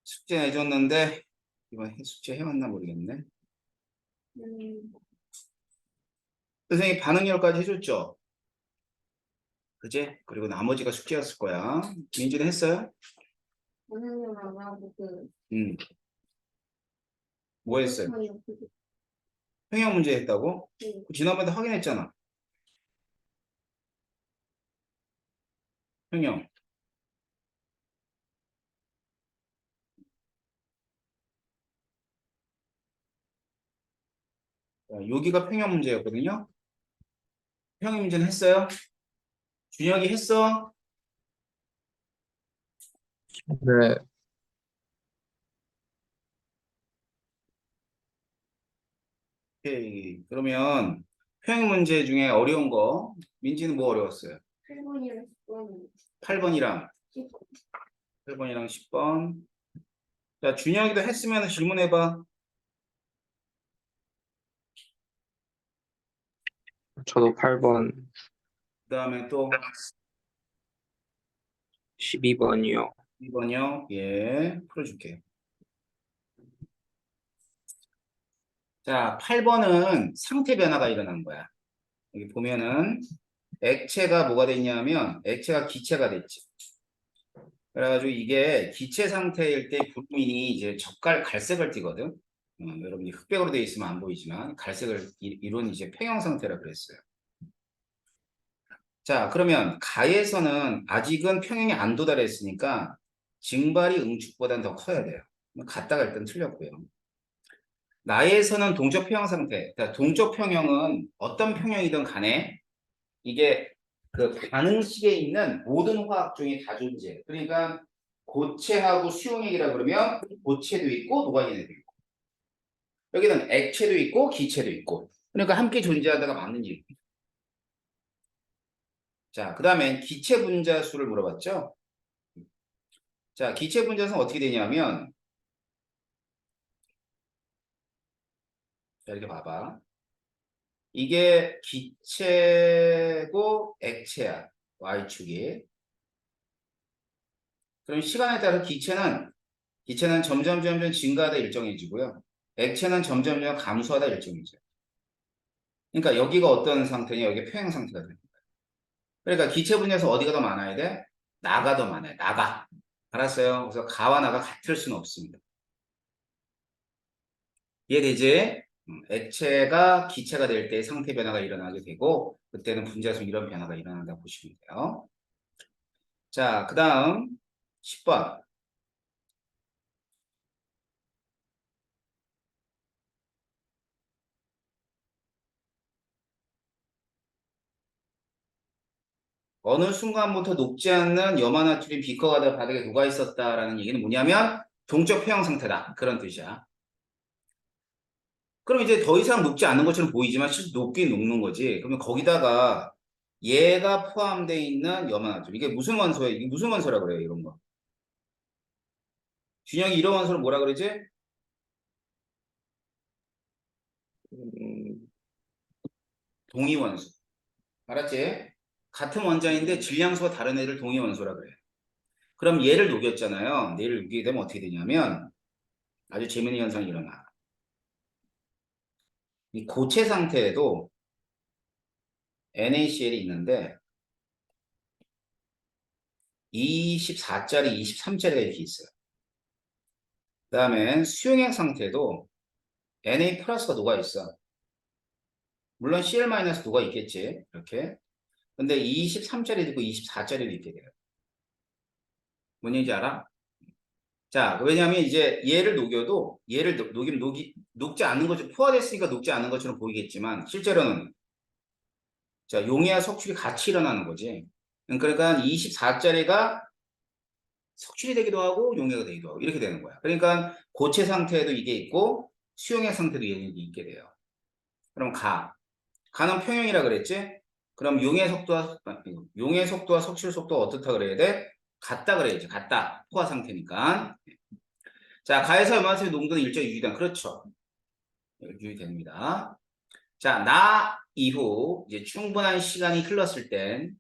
숙제 내줬는데 이번 숙제 해왔나 모르겠네. 선생님이 반응열까지 해줬죠? 그제? 그리고 나머지가 숙제였을 거야. 민주는 했어요? 반응을 안 하고 뭐 했어요? 평형 문제 했다고? 네. 지난번에 확인했잖아. 평형. 자, 여기가 평형 문제였거든요. 평형 문제는 했어요? 준혁이 했어? 네, 오케이. 그러면 평형 문제 중에 어려운 거 민지는 뭐 어려웠어요? 8번이랑 10번 8번이랑 8번이랑 10번. 자, 준혁이도 했으면 질문해봐. 저도 8번, 그 다음에 또 12번이요. 2번이요. 예, 풀어줄게요. 자, 8번은 상태 변화가 일어난 거야. 여기 보면은 액체가 뭐가 됐냐면 액체가 기체가 됐지. 그래가지고 이게 기체 상태일 때 불민이 이제 갈색을 띠거든. 여러분이 흑백으로 되어 있으면 안 보이지만 갈색을 이룬 이제 평형 상태라 그랬어요. 자, 그러면 가에서는 아직은 평형이 안 도달했으니까 증발이 응축보다는 더 커야 돼요. 같다가 일단 틀렸고요. 나에서는 동적 평형 상태. 그러니까 동적 평형은 어떤 평형이든 간에 이게 그 반응식에 있는 모든 화학 중에 다 존재해. 그러니까 고체하고 수용액이라 그러면 고체도 있고 노화기내도 있고 여기는 액체도 있고 기체도 있고 그러니까 함께 존재하다가 맞는 얘기입니다. 자, 그 다음에 기체 분자수를 물어봤죠. 자, 기체 분자수는 어떻게 되냐면 자, 이렇게 봐봐. 이게 기체고 액체야. Y축이. 그럼 시간에 따라 기체는 점점 증가하다 일정해지고요. 액체는 점점 감소하다 일정해져요. 그러니까 여기가 어떤 상태냐? 여기 평형 상태가 되는 거예요. 그러니까 기체 분야에서 어디가 더 많아야 돼? 나가 더 많아요. 나가. 알았어요? 그래서 가와 나가 같을 수는 없습니다. 이해되지? 액체가 기체가 될 때 상태 변화가 일어나게 되고 그때는 분자수 이런 변화가 일어난다고 보시면 돼요. 자, 그 다음 10번. 어느 순간부터 녹지 않는 염화나트륨 비커가 바닥에 녹아 있었다라는 얘기는 뭐냐면 동적 평형 상태다. 그런 뜻이야. 그럼 이제 더 이상 녹지 않는 것처럼 보이지만 실제 녹긴 녹는 거지. 그러면 거기다가 얘가 포함되어 있는 염화나트륨. 이게 무슨 원소야? 이게 무슨 원소라 그래요? 이런 거. 준영이 이런 원소를 뭐라 그러지? 동위원소. 알았지? 같은 원자인데 질량수가 다른 애를 동위원소라 그래. 그럼 얘를 녹였잖아요. 얘를 녹이게 되면 어떻게 되냐면 아주 재미있는 현상이 일어나. 이 고체 상태에도 NaCl이 있는데 24짜리, 23짜리가 이렇게 있어요. 그 다음에 수용액 상태도 Na 플러스가 녹아 있어. 물론 Cl- 녹아 있겠지. 이렇게. 근데 23짜리도 있고 24짜리도 있게 돼요. 뭔 얘기인지 알아? 자, 왜냐하면 이제 얘를 녹여도 얘를 녹이면 녹지 않는 것처럼 포화됐으니까 녹지 않는 것처럼 보이겠지만 실제로는 자, 용해와 석출이 같이 일어나는 거지. 그러니까 24짜리가 석출이 되기도 하고 용해가 되기도 하고 이렇게 되는 거야. 그러니까 고체 상태에도 이게 있고 수용액 상태도 이게 있게 돼요. 그럼 가는 평형이라 그랬지? 그럼 용의 속도와 석출 속도가 어떻다 그래야 돼? 같다 그래야지. 같다. 포화 상태니까. 자, 가에서 염화수의 농도는 일정 유지된. 그렇죠. 유지됩니다. 자, 나 이후 이제 충분한 시간이 흘렀을 땐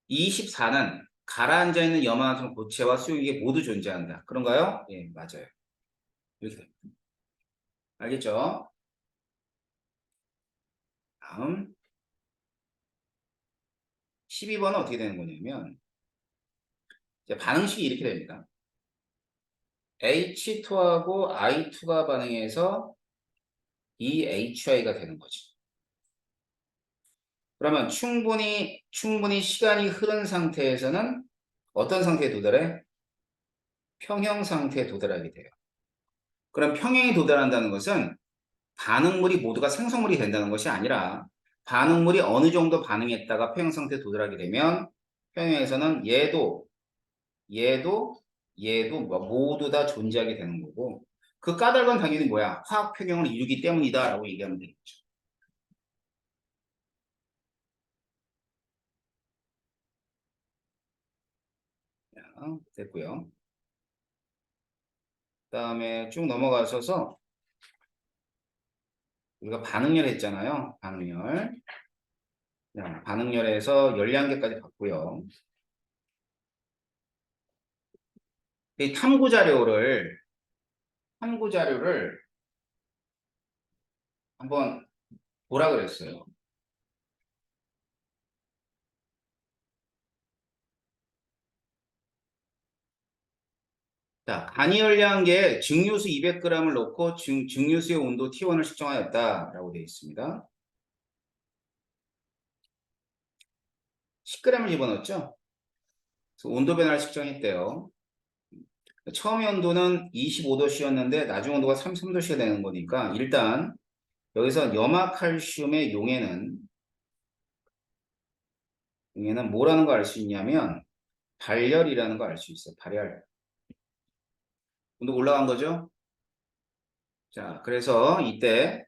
24는 가라앉아 있는 염화탄소 고체와 수용액이 모두 존재한다. 그런가요? 예, 맞아요. 이렇게 됩니다. 알겠죠? 다음 12번은 어떻게 되는 거냐면 이제 반응식이 이렇게 됩니다. H2하고 I2가 반응해서 이 HI가 되는 거지. 그러면 충분히 시간이 흐른 상태에서는 어떤 상태에 도달해? 평형 상태에 도달하게 돼요. 그럼 평형에 도달한다는 것은 반응물이 모두가 생성물이 된다는 것이 아니라 반응물이 어느 정도 반응했다가 평형 상태에 도달하게 되면 평형에서는 얘도 모두 다 존재하게 되는 거고 그 까닭은 당연히 뭐야? 화학 평형을 이루기 때문이다 라고 얘기하면 되겠죠. 자, 됐고요. 그 다음에 쭉 넘어가셔서 우리가 반응열 했잖아요. 반응열. 자, 반응열에서 열량계까지 봤고요. 이 탐구 자료를 한번 보라 그랬어요. 자, 간이열량계에 증류수 200g을 넣고 증류수의 온도 T1을 측정하였다라고 되어 있습니다. 10g을 집어넣었죠. 그래서 온도 변화를 측정했대요. 처음의 온도는 25도씨였는데 나중 온도가 33도씨가 되는 거니까 일단 여기서 염화칼슘의 용해는 뭐라는 걸 알 수 있냐면 발열이라는 걸 알 수 있어요. 발열. 온도 올라간 거죠. 자, 그래서 이때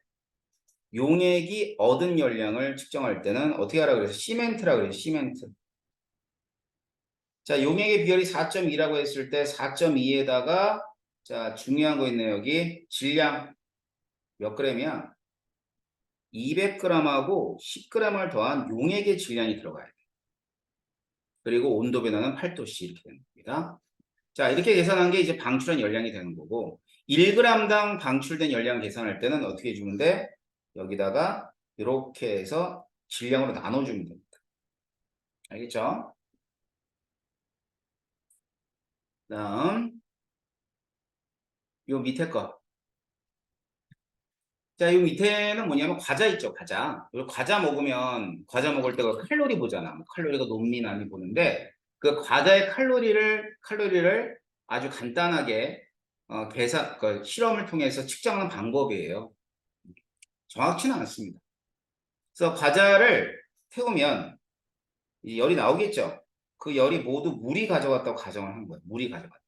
용액이 얻은 열량을 측정할 때는 어떻게 하라 그래서 시멘트라 그래요. 시멘트. 자, 용액의 비율이 4.2라고 했을 때 4.2에다가 자, 중요한 거 있네요. 여기 질량 몇 g이야? 200g하고 10g을 더한 용액의 질량이 들어가야 돼. 그리고 온도 변화는 8도씨 이렇게 되는 겁니다. 자, 이렇게 계산한 게 이제 방출한 열량이 되는 거고 1g당 방출된 열량 계산할 때는 어떻게 해주면 돼? 여기다가 이렇게 해서 질량으로 나눠주면 됩니다. 알겠죠? 다음 요 밑에 거. 자, 요 밑에는 뭐냐면 과자 있죠, 과자. 요 과자 먹을 때가 칼로리 보잖아. 뭐 칼로리가 높니 낮니 보는데 그 과자의 칼로리를 아주 간단하게 실험을 통해서 측정하는 방법이에요. 정확치는 않습니다. 그래서 과자를 태우면 이 열이 나오겠죠. 그 열이 모두 물이 가져갔다고 가정을 한 거예요. 물이 가져갔다.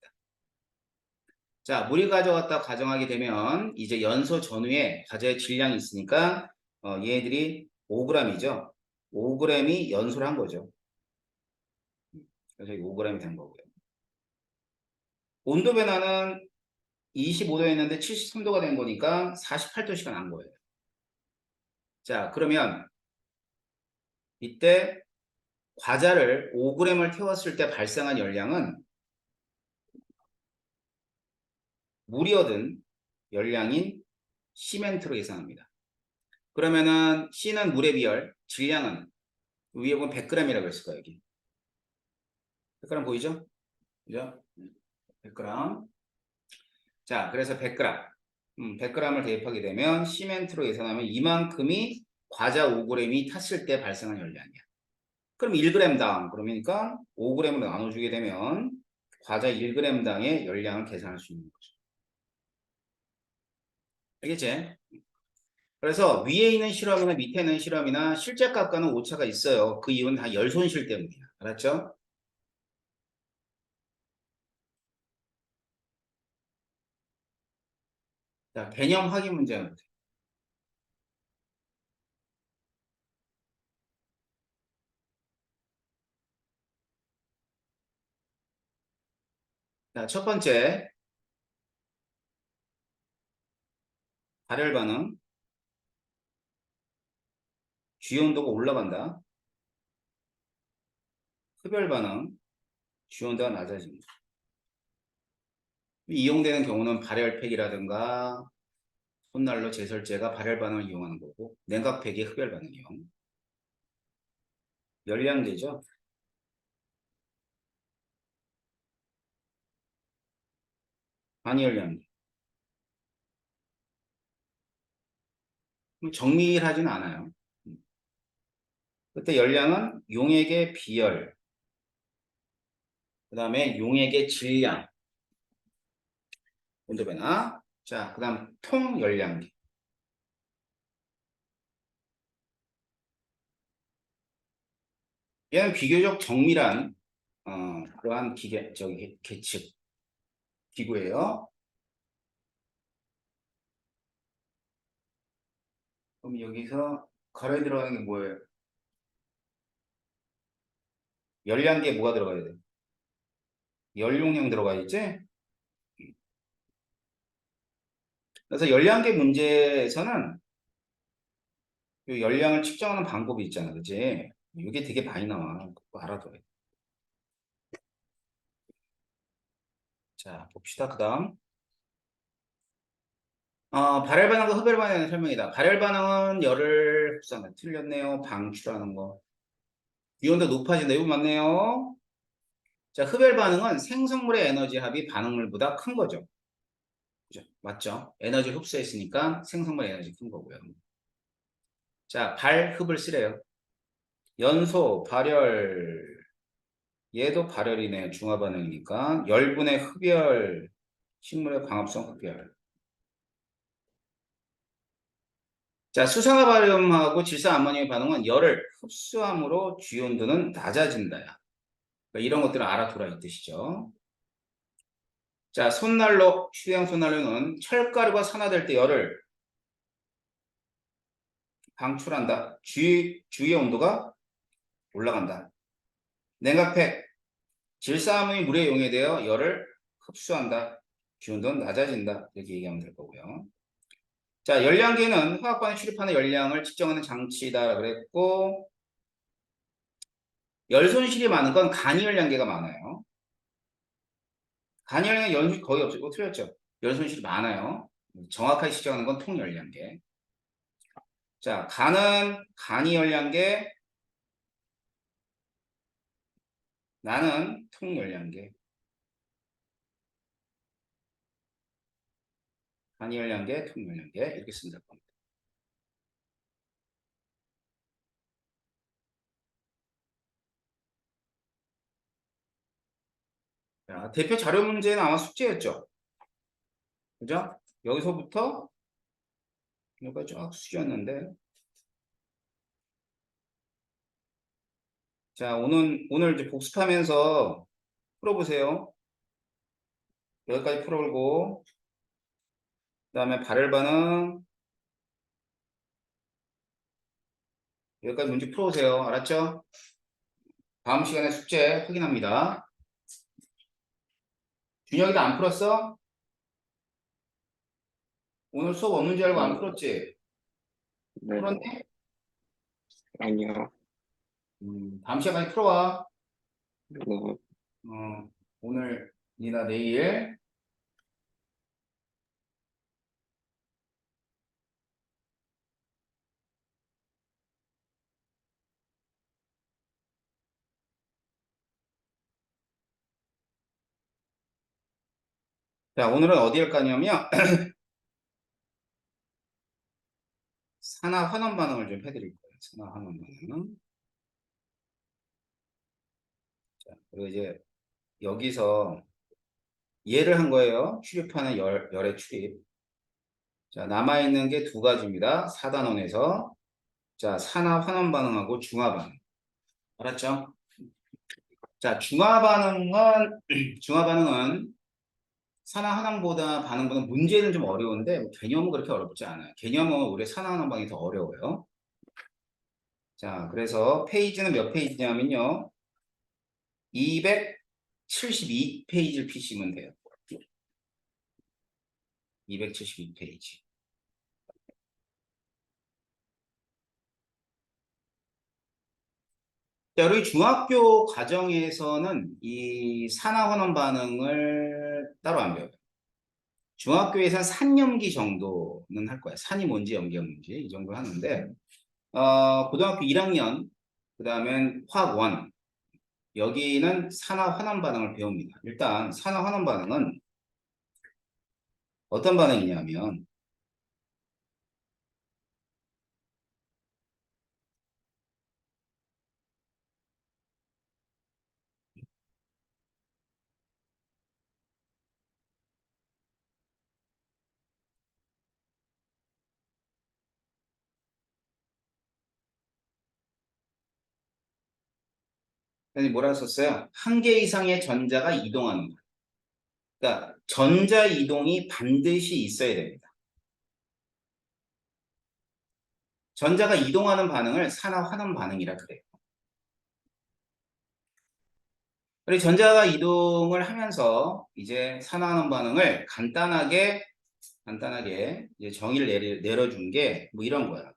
자, 물이 가져갔다 가정하게 되면 이제 연소 전후에 과자의 질량이 있으니까 얘들이 5g이죠. 5g이 연소를 한 거죠. 그래서 5g이 된 거고요. 온도 변화는 25도였는데 73도가 된 거니까 48도씨가 난 거예요. 자, 그러면 이때 과자를 5g을 태웠을 때 발생한 열량은 물이 얻은 열량인 시멘트로 계산합니다. 그러면은 C는 물의 비열, 질량은 위에 보면 100g이라고 했을 거예요, 여기. 100g 보이죠? 그죠? 100g. 자, 그래서 100g. 100g을 대입하게 되면 시멘트로 계산하면 이만큼이 과자 5g이 탔을 때 발생한 열량이야. 그럼 1g당 그러니까 5g으로 나눠주게 되면 과자 1g당의 열량을 계산할 수 있는 거죠. 알겠지? 그래서 위에 있는 실험이나 밑에 있는 실험이나 실제 값과는 오차가 있어요. 그 이유는 다 열 손실 때문이야. 알았죠? 자, 개념 확인 문제 한번 보세요. 자, 첫 번째 발열 반응. 주요 온도가 올라간다. 흡열 반응. 주온도가 낮아집니다. 이용되는 경우는 발열팩이라든가 손난로 제설제가 발열 반응을 이용하는 거고 냉각팩이 흡열 반응 이용. 열량계죠. 반열량계. 정밀하진 않아요. 그때 열량은 용액의 비열, 그 다음에 용액의 질량, 온도 변화. 자, 그 다음 통열량계. 얘는 비교적 정밀한 그러한 계측 기구예요. 그럼 여기서 가로에 들어가는 게 뭐예요? 열량계에 뭐가 들어가야 돼? 열용량 들어가 있지? 그래서 열량계 문제에서는 이 열량을 측정하는 방법이 있잖아, 그치? 이게 되게 많이 나와. 그거 알아둬야 돼. 자, 봅시다. 그 다음. 발열 반응과 흡열 반응에 대한 설명이다. 발열 반응은 열을 흡수한다. 틀렸네요. 방출하는 거. 기온도 높아진다. 이거 맞네요. 자, 흡열 반응은 생성물의 에너지 합이 반응물보다 큰 거죠. 그죠? 맞죠? 에너지 흡수했으니까 생성물 에너지 큰 거고요. 자, 발흡을 쓰래요. 연소, 발열, 얘도 발열이네요. 중화 반응이니까. 열분의 흡열, 식물의 광합성 흡열. 자, 수산화 발염하고 질산 암모니아 반응은 열을 흡수함으로 주요 온도는 낮아진다야. 그러니까 이런 것들은 알아둬라 이 뜻이죠. 자, 손난로, 휴대용 손난로는 철가루가 산화될 때 열을 방출한다. 주위의 온도가 올라간다. 냉각팩, 질산암의 물에 용해되어 열을 흡수한다. 기온도는 낮아진다. 이렇게 얘기하면 될 거고요. 자, 열량계는 화학반에 출입하는 열량을 측정하는 장치다 그랬고 열 손실이 많은 건 간이열량계가 많아요. 간이열량계 연손 거의 없고 틀렸죠. 열 손실이 많아요. 정확하게 측정하는 건 통열량계. 자, 간은 간이열량계, 나는 통열량계. 간이열량계, 통열량계 이렇게 쓰면 될 겁니다. 자, 대표 자료 문제는 아마 숙제였죠. 그죠? 여기서부터 여기까지 쫙 숙제였는데 자, 오늘 이제 복습하면서 풀어보세요. 여기까지 풀어보고 그 다음에 발열 반응 여기까지 문제 풀어보세요. 알았죠? 다음 시간에 숙제 확인합니다. 준혁이도 안 풀었어? 오늘 수업 없는 줄 알고 안 풀었지? 네. 풀었네? 아니요. 다음 시간까지 풀어와. 네. 오늘이나 내일. 자, 오늘은 어디 할 거냐면 산화 환원 반응을 좀 해드릴 거예요. 산화 환원 반응. 자, 그리고 이제 여기서 예를 한 거예요. 출입하는 열의 출입. 자, 남아있는 게 두 가지입니다. 4단원에서. 자, 산화 환원 반응하고 중화 반응. 알았죠? 자, 중화 반응은, 중화 반응은 산화 환원보다 반응보다 문제는 좀 어려운데 개념은 그렇게 어렵지 않아요. 개념은 우리 산화 환원 반응이 더 어려워요. 자, 그래서 페이지는 몇 페이지냐면요. 272페이지를 피시면 돼요. 272페이지. 자, 우리 중학교 과정에서는 이 산화환원 반응을 따로 안 배워요. 중학교에서는 산염기 정도는 할 거야. 산이 뭔지 염기가 뭔지 이 정도 하는데 고등학교 1학년 그 다음엔 화학 1 여기는 산화환원 반응을 배웁니다. 일단 산화환원 반응은 어떤 반응이냐면 뭐라 썼어요? 한 개 이상의 전자가 이동하는 거예요. 그러니까 전자 이동이 반드시 있어야 됩니다. 전자가 이동하는 반응을 산화환원 반응이라 그래요. 그리고 전자가 이동을 하면서 이제 산화환원 반응을 간단하게 이제 정의를 내려준 게 뭐 이런 거야.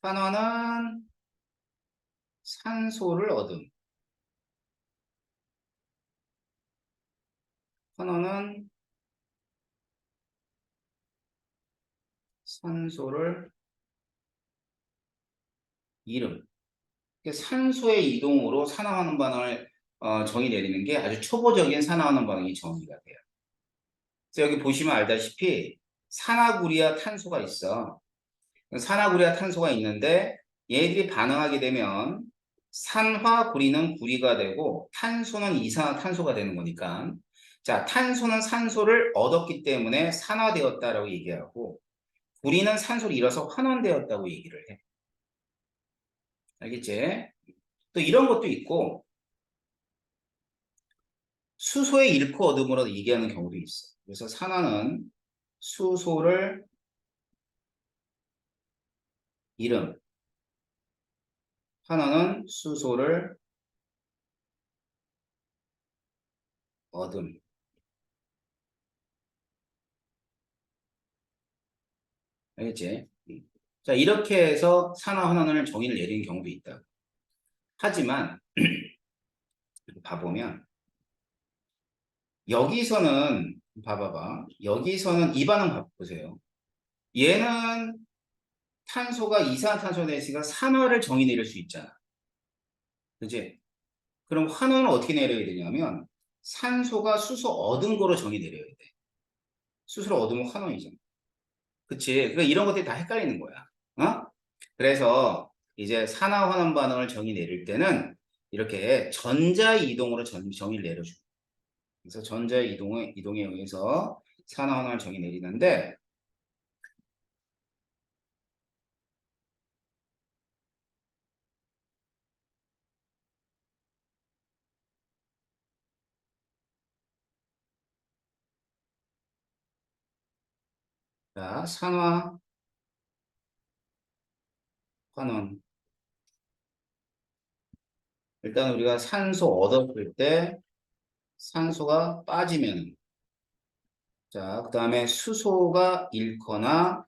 산화는 산소를 얻음. 산화는 산소를 잃음. 산소의 이동으로 산화하는 반응을 정의 내리는 게 아주 초보적인 산화하는 반응이 정의가 돼요. 그래서 여기 보시면 알다시피 산화구리와 탄소가 있어. 산화구리와 탄소가 있는데 얘들이 반응하게 되면 산화구리는 구리가 되고 탄소는 이산화탄소가 되는 거니까 자, 탄소는 산소를 얻었기 때문에 산화되었다라고 얘기하고 구리는 산소를 잃어서 환원되었다고 얘기를 해. 알겠지? 또 이런 것도 있고 수소의 잃고 얻음으로 얘기하는 경우도 있어. 그래서 산화는 수소를 잃음, 산화는 수소를 얻음. 알겠지? 자, 이렇게 해서 산화 환원을 정의를 내리는 경우도 있다. 하지만 봐보면 여기서는 봐봐봐. 여기서는 이 반응 보세요. 얘는 탄소가 이산화탄소가 됐으니까 산화를 정의 내릴 수 있잖아. 그지? 그럼 환원을 어떻게 내려야 되냐면 산소가 수소 얻은 거로 정의 내려야 돼. 수소를 얻으면 환원이잖아. 그치? 그러니까 이런 것들이 다 헷갈리는 거야. 어? 그래서 이제 산화 환원 반응을 정의 내릴 때는 이렇게 전자 이동으로 정의를 내려줘. 그래서 전자 이동에 의해서 산화 환원을 정의 내리는데 자, 산화 환원. 일단 우리가 산소 얻었을 때 산소가 빠지면 자, 그 다음에 수소가 잃거나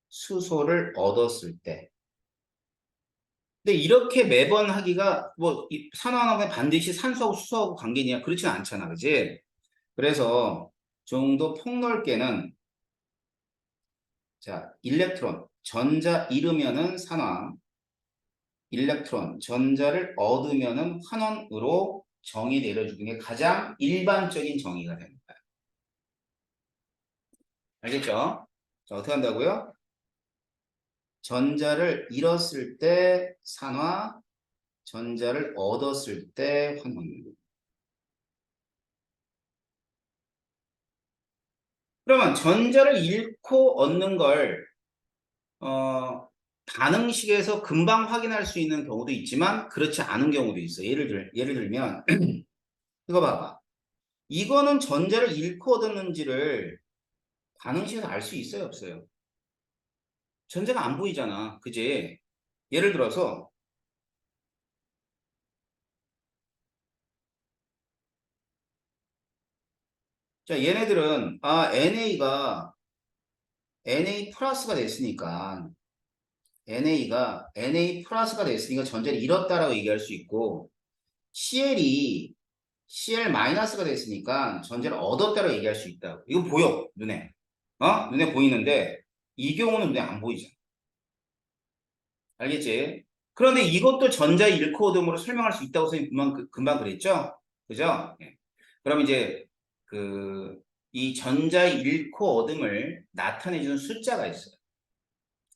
수소를 얻었을 때 근데 이렇게 매번 하기가 뭐 산화하면 반드시 산소하고 수소하고 관계냐 그렇지는 않잖아, 그지? 그래서 좀 더 폭넓게는 자 일렉트론 전자 잃으면은 산화, 일렉트론 전자를 얻으면은 환원으로 정의 내려주는 게 가장 일반적인 정의가 됩니다. 알겠죠? 자 어떻게 한다고요? 전자를 잃었을 때 산화, 전자를 얻었을 때 환원. 그러면 전자를 잃고 얻는 걸 반응식에서 금방 확인할 수 있는 경우도 있지만 그렇지 않은 경우도 있어. 예를 들면 이거 봐봐. 이거는 전자를 잃고 얻었는지를 반응식에서 알 수 있어요, 없어요? 전자가 안 보이잖아. 그지? 예를 들어서 자, 얘네들은, NA가 NA 플러스가 됐으니까, NA가 NA 플러스가 됐으니까 전자를 잃었다라고 얘기할 수 있고, CL이 CL 마이너스가 됐으니까 전자를 얻었다라고 얘기할 수 있다고. 이거 보여, 눈에. 눈에 보이는데, 이 경우는 눈에 안 보이잖아. 알겠지? 그런데 이것도 전자 잃고 얻음으로 설명할 수 있다고 선생님 금방 그랬죠? 그죠? 예. 그럼 이제 이 전자 잃고 얻음을 나타내주는 숫자가 있어요.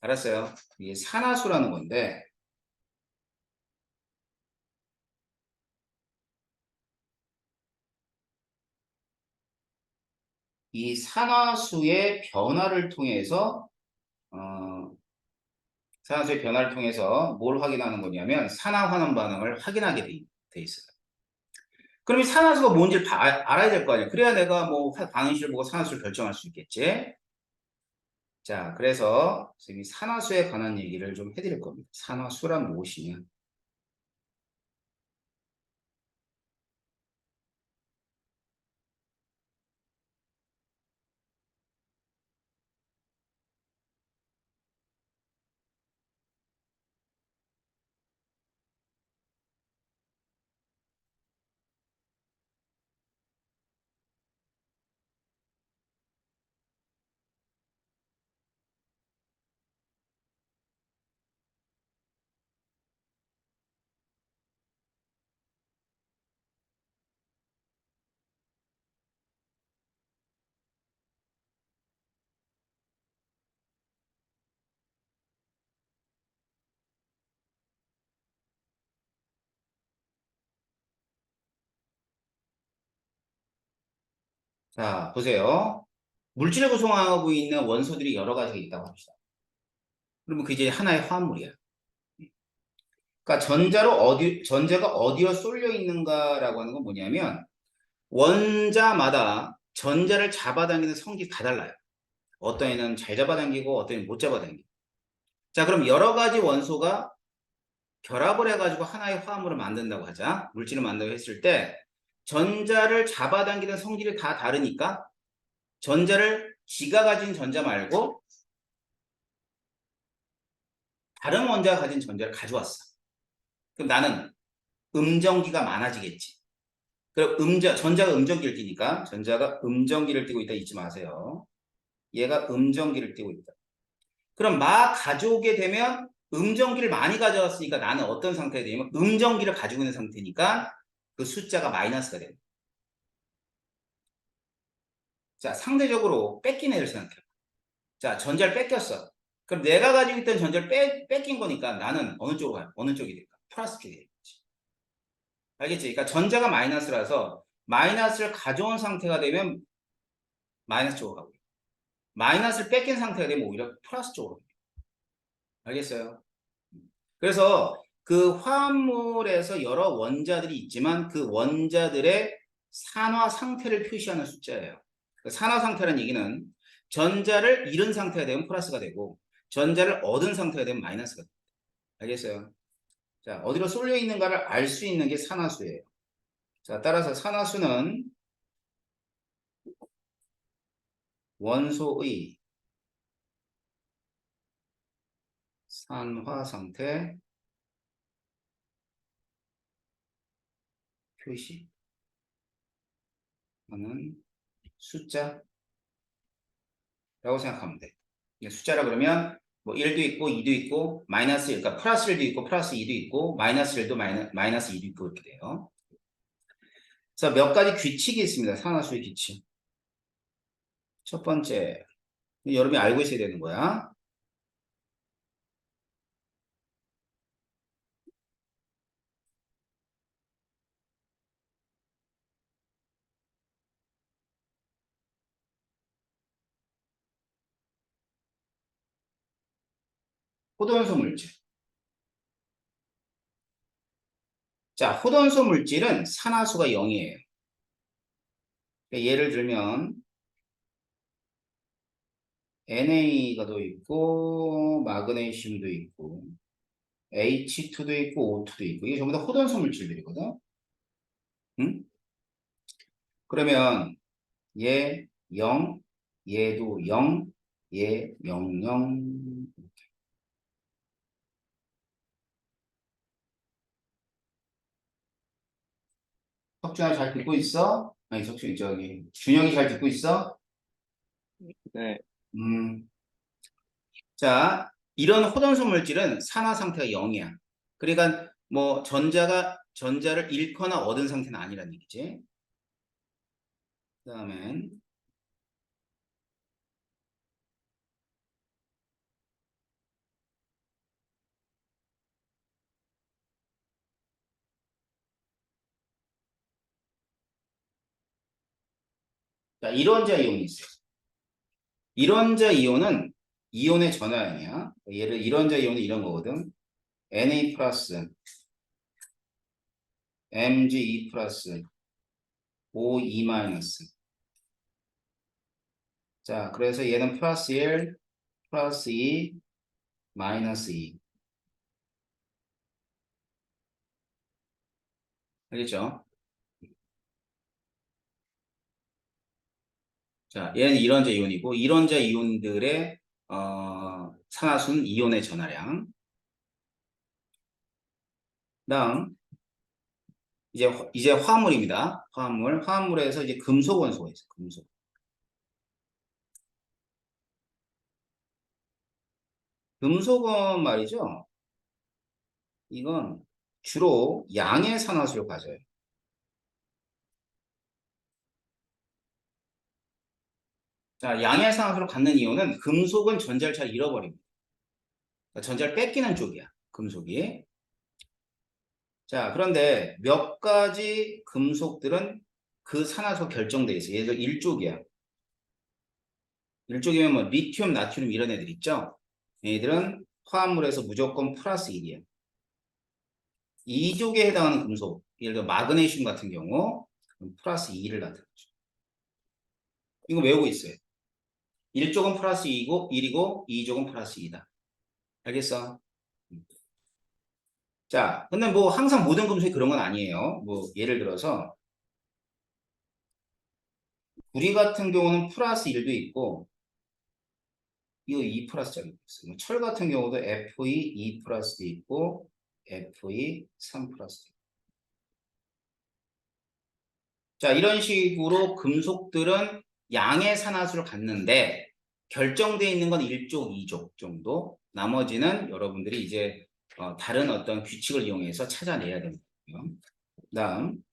알았어요? 이게 산화수라는 건데 이 산화수의 변화를 통해서 어, 산화수의 변화를 통해서 뭘 확인하는 거냐면 산화환원 반응을 확인하게 돼 있어요. 그럼 이 산화수가 뭔지를 알아야 될 거 아니야. 그래야 내가 뭐 반응식을 보고 산화수를 결정할 수 있겠지. 자, 그래서 선생님이 산화수에 관한 얘기를 좀 해드릴 겁니다. 산화수란 무엇이냐? 자, 보세요. 물질을 구성하고 있는 원소들이 여러 가지가 있다고 합시다. 그러면 그게 이제 하나의 화합물이야. 그러니까 전자가 어디로 쏠려 있는가라고 하는 건 뭐냐면 원자마다 전자를 잡아당기는 성질이 다 달라요. 어떤 애는 잘 잡아당기고 어떤 애는 못 잡아당기고. 자, 그럼 여러 가지 원소가 결합을 해가지고 하나의 화합물을 만든다고 하자. 물질을 만든다고 했을 때 전자를 잡아당기는 성질이 다 다르니까 전자를 지가 가진 전자 말고 다른 원자가 가진 전자를 가져왔어. 그럼 나는 음정기가 많아지겠지. 그럼 전자가 음정기를 띠니까 전자가 음정기를 띠고 있다 잊지 마세요. 얘가 음정기를 띠고 있다. 그럼 막 가져오게 되면 음정기를 많이 가져왔으니까 나는 어떤 상태가 되냐면 음정기를 가지고 있는 상태니까 그 숫자가 마이너스가 됩니다. 자, 상대적으로 뺏긴 애를 생각해. 자, 전자를 뺏겼어. 그럼 내가 가지고 있던 전자를 뺏긴 거니까 나는 어느 쪽으로 가요? 어느 쪽이 될까? 플러스 쪽이 되겠지. 알겠지? 그러니까 전자가 마이너스라서 마이너스를 가져온 상태가 되면 마이너스 쪽으로 가고 마이너스를 뺏긴 상태가 되면 오히려 플러스 쪽으로 가요. 알겠어요? 그래서 그 화합물에서 여러 원자들이 있지만 그 원자들의 산화 상태를 표시하는 숫자예요. 그 산화 상태라는 얘기는 전자를 잃은 상태가 되면 플러스가 되고 전자를 얻은 상태가 되면 마이너스가 됩니다. 알겠어요? 자, 어디로 쏠려 있는가를 알 수 있는 게 산화수예요. 자, 따라서 산화수는 원소의 산화 상태 표시하는 숫자라고 생각하면 돼. 숫자라 그러면 뭐 1도 있고 2도 있고 마이너스 그러니까 플러스 1도 있고 플러스 2도 있고 마이너스 1도 마이너스 2도 있고 이렇게 돼요. 그래서 몇 가지 규칙이 있습니다. 산화수의 규칙. 첫 번째, 여러분이 알고 있어야 되는 거야. 호돈소 물질. 자, 호돈소 물질은 산화수가 0이에요. 예를 들면 NA가 더 있고 마그네슘도 있고 H2도 있고 O2도 있고 이게 전부 다 호돈소 물질들이거든. 응? 그러면 얘 0, 얘도 0, 얘 0, 0. 석준아 잘 듣고 있어? 아니 석준이 저기 준영이 잘 듣고 있어? 네. 음. 자, 이런 호전소 물질은 산화 상태가 0이야. 그러니까 뭐 전자를 잃거나 얻은 상태는 아니라는 얘기지. 그다음엔 자, 이론자 이온이 있어요. 이론자 이온은 이온의 전화량이야. 얘를 이론자 이온은 이런 거거든. Na 플러스, Mg2 플러스, O2 마이너스. 자, 그래서 얘는 플러스 1, 플러스 2, 마이너스 2. 알겠죠? 자, 얘는 이론자 이온이고, 이론자 이온들의 산화수는 이온의 전하량. 다음, 이제 화물입니다. 화물에서 이제 금속 원소가 있어요. 금속. 금속은 말이죠. 이건 주로 양의 산화수를 가져요. 자, 양의 산화수를 갖는 이온은 금속은 전자를 잘 잃어버립니다. 그러니까 전자를 뺏기는 쪽이야. 금속이. 자, 그런데 몇 가지 금속들은 그 산화수가 결정돼 있어요. 얘들 일족이야. 일족이면 뭐 리튬, 나트륨 이런 애들 있죠. 얘들은 화합물에서 무조건 플러스 1이야. 2족에 해당하는 금속, 예를 들어 마그네슘 같은 경우 플러스 2를 나타내죠. 이거 외우고 있어요. 1족은 플러스 2이고 1이고 2족은 플러스 2다. 알겠어? 자, 근데 뭐 항상 모든 금속이 그런 건 아니에요. 뭐 예를 들어서 구리 같은 경우는 플러스 1도 있고 이거 2 플러스짜리도 있어요. 철 같은 경우도 Fe 2 플러스도 있고 Fe 3 플러스도 있고. 자, 이런 식으로 금속들은 양의 산화수를 갖는데 결정되어 있는 건 1족, 2족 정도. 나머지는 여러분들이 이제 다른 어떤 규칙을 이용해서 찾아내야 됩니다. 다음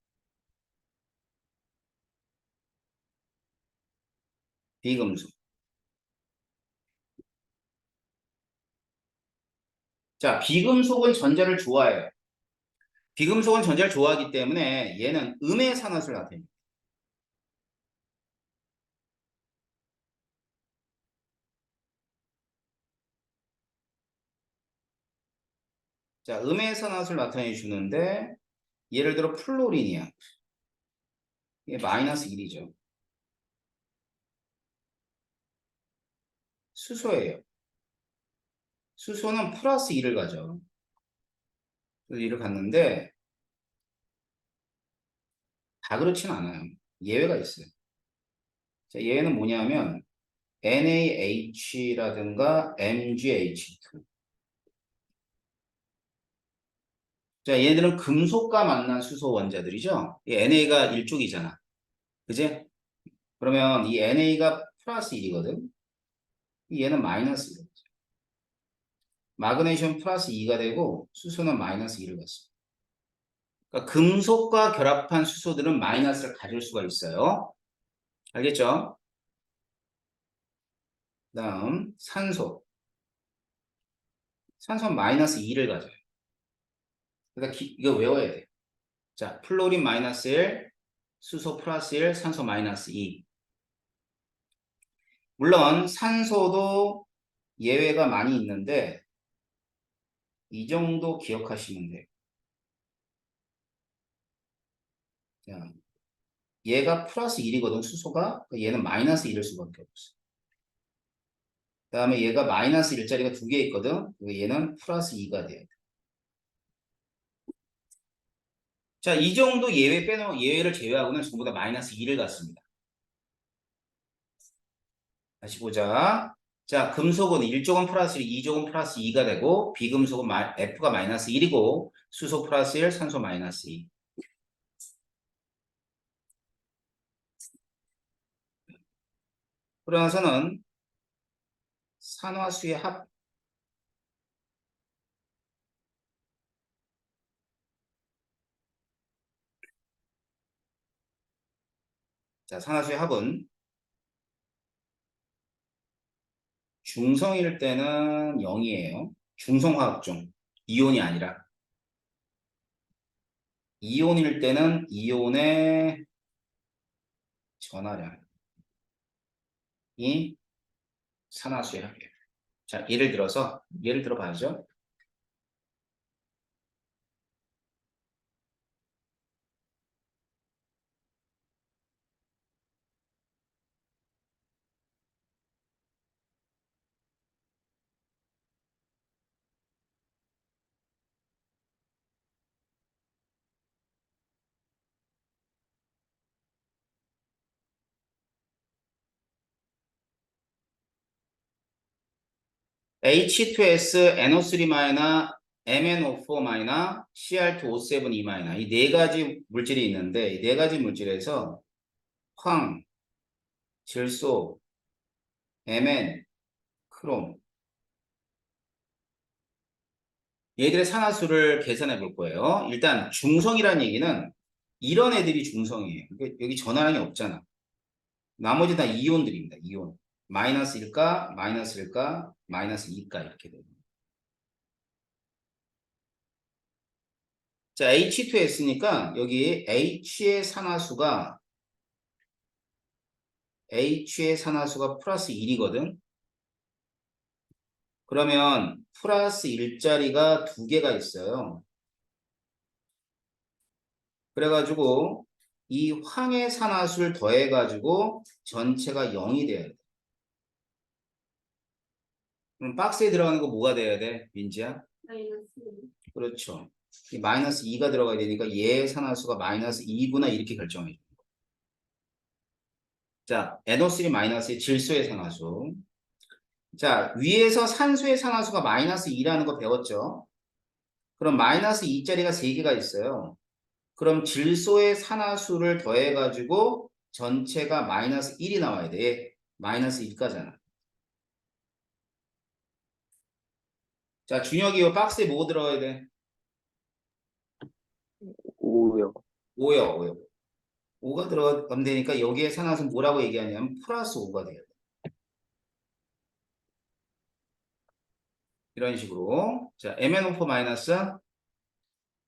비금속. 자, 비금속은 전자를 좋아해요. 비금속은 전자를 좋아하기 때문에 얘는 음의 산화수를 나타냅니다. 자, 음의 산화수를 나타내 주는데 예를 들어 플로린이야. 이게 마이너스 1이죠. 수소예요. 수소는 플러스 1을 가져. 그래서 1을 갖는데 다 그렇진 않아요. 예외가 있어요. 자, 예외는 뭐냐면 NaH라든가 MgH2. 자, 얘네들은 금속과 만난 수소 원자들이죠. 이 NA가 일족이잖아. 그지? 그러면 이 NA가 플러스 1이거든. 얘는 마이너스 1. 마그네슘 플러스 2가 되고 수소는 마이너스 2를 갖습니다. 그러니까 금속과 결합한 수소들은 마이너스를 가질 수가 있어요. 알겠죠? 다음 산소. 산소는 마이너스 2를 가져요. 그러니까 이거 외워야 돼. 자, 플로린 마이너스 1, 수소 플러스 1, 산소 마이너스 2. 물론 산소도 예외가 많이 있는데 이 정도 기억하시면 돼요. 자, 얘가 플러스 1이거든, 수소가. 얘는 마이너스 1일 수밖에 없어. 그 다음에 얘가 마이너스 1짜리가 두 개 있거든. 얘는 플러스 2가 돼야 돼. 자, 이 정도 예외를 제외하고는 전부 다 마이너스 2를 갖습니다. 다시 보자. 자, 금속은 1조건 플러스 1, 2조건 플러스 2가 되고, 비금속은 F가 마이너스 1이고, 수소 플러스 1, 산소 마이너스 2. 그러면서는 산화수의 합. 자, 산화수의 합은 중성일 때는 0이에요. 중성화학종. 이온이 아니라. 이온일 때는 이온의 전하량이 산화수의 합이에요. 자, 예를 들어봐야죠. H2S, NO3-, MnO4-, Cr2O7, E-, 이 네 가지 물질이 있는데 이 네 가지 물질에서 황, 질소, Mn, 크롬 얘들의 산화수를 계산해 볼 거예요. 일단 중성이라는 얘기는 이런 애들이 중성이에요. 여기 전화량이 없잖아. 나머지 다 이온들입니다. 이온. 마이너스 1가, 마이너스 1가, 마이너스 2가 이렇게 돼요. 자, H2S니까 여기 H의 산화수가 플러스 1이거든. 그러면 플러스 1짜리가 두 개가 있어요. 그래가지고 이 황의 산화수를 더해가지고 전체가 0이 돼야 돼. 그럼 박스에 들어가는 거 뭐가 돼야 돼? 민지야? 마이너스 그렇죠. 이 마이너스 2가 들어가야 되니까 얘의 산화수가 마이너스 2구나 이렇게 결정해 줘. 자, NO3 마이너스의 질소의 산화수. 자, 위에서 산소의 산화수가 마이너스 2라는 거 배웠죠? 그럼 마이너스 2짜리가 3개가 있어요. 그럼 질소의 산화수를 더해가지고 전체가 마이너스 1이 나와야 돼. 마이너스 1가잖아. 자, 준혁이 이 박스에 뭐 들어가야 돼? 5요. 5요, 5요. 5가 들어가면 되니까 여기에 산화수는 뭐라고 얘기하냐면 플러스 5가 돼야 돼. 이런 식으로. 자, MnO4 마이너스.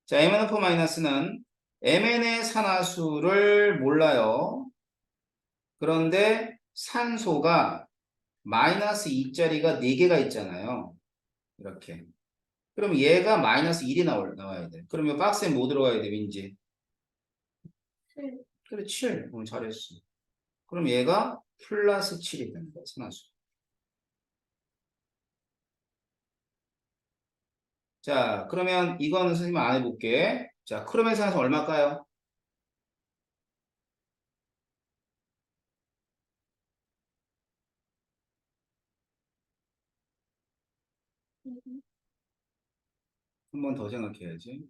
자, MnO4 마이너스는 Mn의 산화수를 몰라요. 그런데 산소가 마이너스 2짜리가 4개가 있잖아요. 이렇게. 그럼 얘가 마이너스 1이 나와야 돼. 그럼 이 박스에 뭐 들어가야 돼, 민지? 7. 그래, 7. 잘했어. 그럼 얘가 플러스 7이 되는 거야, 산화수. 자, 그러면 이거는 선생님 안 해볼게. 자, 크롬의 산화수 얼마일까요? 한 번 더 생각해야지.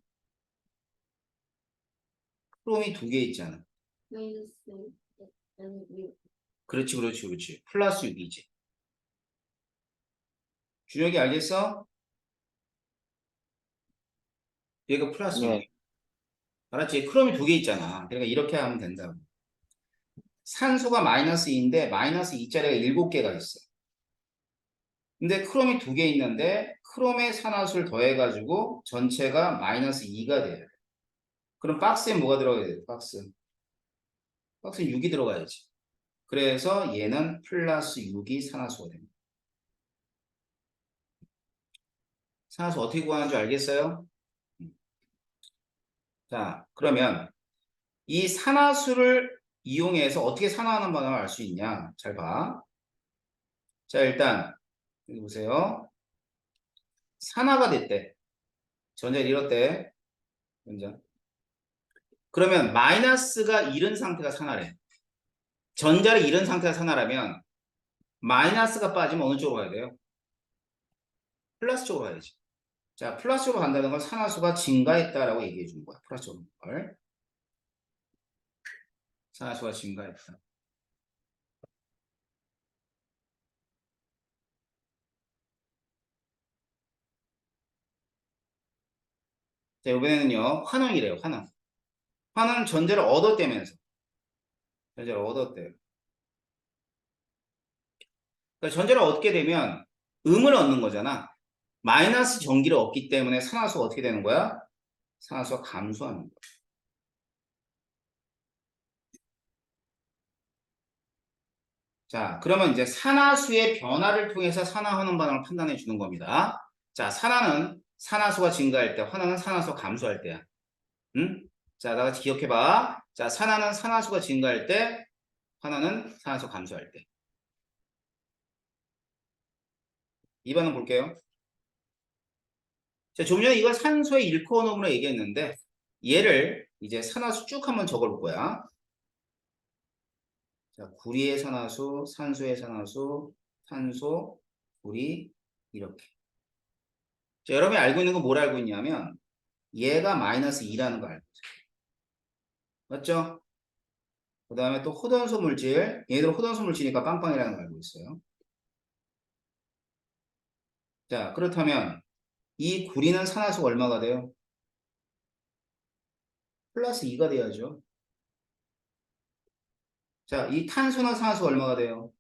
크롬이 2개 있잖아. 마이너스 6. 그렇지, 그렇지, 그렇지. 플러스 6이지. 준혁이 알겠어? 얘가 플러스 6. 네. 알았지? 크롬이 2개 있잖아. 그러니까 이렇게 하면 된다고. 산소가 마이너스 2인데 마이너스 2짜리가 7개가 있어. 근데 크롬이 2개 있는데 크롬의 산화수를 더해가지고 전체가 마이너스 2가 돼요. 그럼 박스에 뭐가 들어가야 돼요? 박스에 6이 들어가야지. 그래서 얘는 플러스 6이 산화수가 됩니다. 산화수 어떻게 구하는 줄 알겠어요? 자, 그러면 이 산화수를 이용해서 어떻게 산화하는 방법을 알 수 있냐? 잘 봐. 자, 일단 여기 보세요. 산화가 됐대. 전자를 잃었대. 전자. 그러면 마이너스가 잃은 상태가 산화래. 전자를 잃은 상태가 산화라면 마이너스가 빠지면 어느 쪽으로 가야 돼요? 플러스 쪽으로 가야지. 자, 플러스 쪽으로 간다는 건 산화수가 증가했다라고 얘기해 주는 거야. 플러스 쪽으로. 산화수가 증가했다. 자, 이번에는요, 환원이래요, 환원. 환원 전제를 얻었다면서. 전제를 얻었대요. 그러니까 전제를 얻게 되면 음을 얻는 거잖아. 마이너스 전기를 얻기 때문에 산화수가 어떻게 되는 거야? 산화수가 감소하는 거야. 자, 그러면 이제 산화수의 변화를 통해서 산화환원 반응을 판단해 주는 겁니다. 자, 산화는 산화수가 증가할 때, 환원은 산화수가 감소할 때야. 응? 자, 나같이 기억해봐. 자, 산화는 산화수가 증가할 때, 환원은 산화수가 감소할 때. 2번은 볼게요. 자, 좀 전에 이걸 산소의 일코어놈으로 얘기했는데, 얘를 이제 산화수 쭉 한번 적어볼 거야. 자, 구리의 산화수, 산소의 산화수, 탄소, 구리, 이렇게. 자, 여러분이 알고 있는 건 뭘 알고 있냐면, 얘가 마이너스 2라는 거 알고 있어요. 맞죠? 그 다음에 또 호돈소 물질, 얘들 호돈소 물질이니까 빵빵이라는 거 알고 있어요. 자, 그렇다면 이 구리는 산화수가 얼마가 돼요? 플러스 2가 돼야죠. 자, 이 탄소나 산화수가 얼마가 돼요?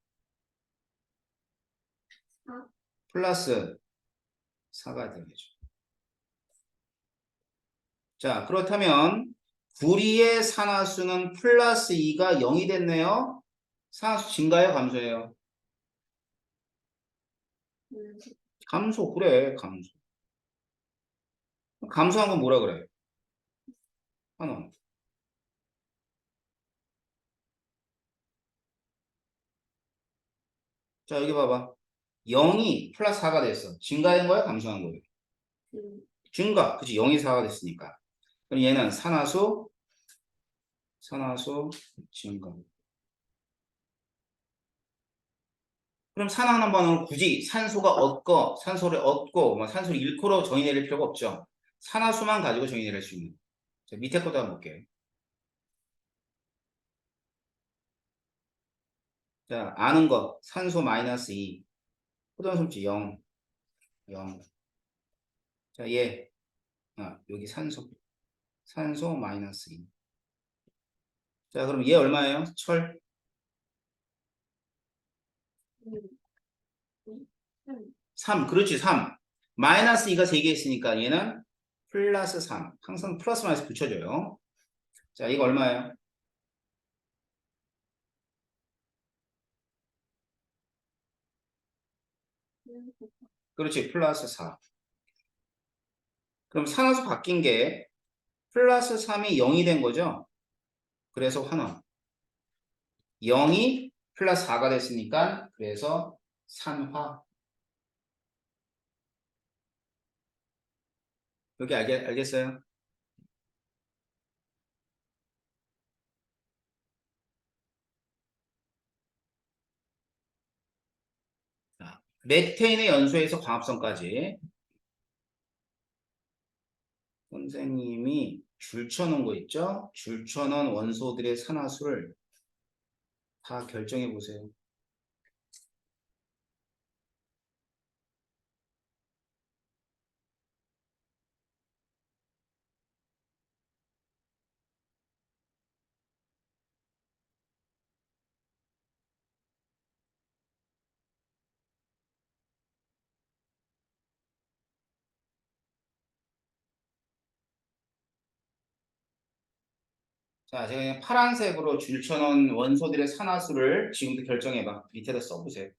4. 플러스 4가 되겠죠. 자, 그렇다면 구리의 산화수는 플러스 2가 0이 됐네요. 산화수 증가해요, 감소해요? 감소, 그래, 감소. 감소한 건 뭐라 그래? 환원. 자, 여기 봐봐. 0이 플러스 4가 됐어. 증가한 거야, 감소한 거야? 증가. 그치, 0이 4가 됐으니까. 그럼 얘는 산화수, 산화수 증가. 그럼 산화하는 반응을 굳이 산소가 얻고, 산소를 얻고, 뭐 산소를 잃고로 정의 내릴 필요가 없죠. 산화수만 가지고 정의 내릴 수 있는. 자, 밑에 것도 한번 볼게요. 자, 아는 거. 산소 마이너스 2. 호전성질 0. 0. 자, 얘. 여기 산소. 산소 마이너스 2. 자, 그럼 얘 얼마예요? 철? 3. 그렇지, 3. 마이너스 2가 3개 있으니까 얘는 플러스 3. 항상 플러스 마이너스 붙여줘요. 자, 이거 얼마예요? 그렇지, 플러스 4. 그럼 산화수 바뀐 게 플러스 3이 0이 된 거죠? 그래서 환원. 0이 플러스 4가 됐으니까 그래서 산화. 여기 알겠어요? 자, 메테인의 연소에서 광합성까지 선생님이 줄 쳐놓은 거 있죠? 줄 쳐놓은 원소들의 산화수를 다 결정해 보세요. 자, 제가 그냥 파란색으로 줄 쳐놓은 원소들의 산화수를 지금부터 결정해봐. 밑에다 써보세요.